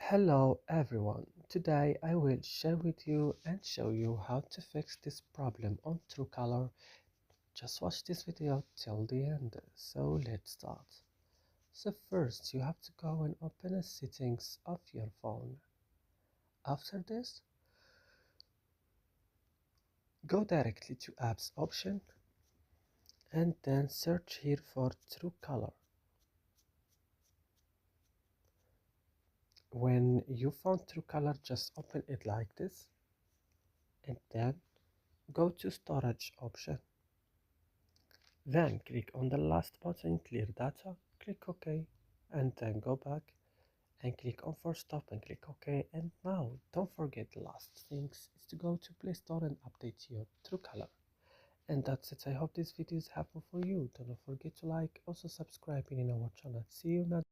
Hello everyone, today I will share with you and show you how to fix this problem on Truecaller. Just watch this video till the end. So let's start. So first you have to go and open the settings of your phone. After this, go directly to apps option and then search here for Truecaller. When you found Truecaller, just open it like this and then go to storage option. Then click on the last button, clear data, click OK, and then go back and click on force stop and click OK. And now don't forget the last things is to go to Play Store and update your Truecaller. And that's it. I hope this video is helpful for you. Don't forget to like, also subscribing in our channel. See you next.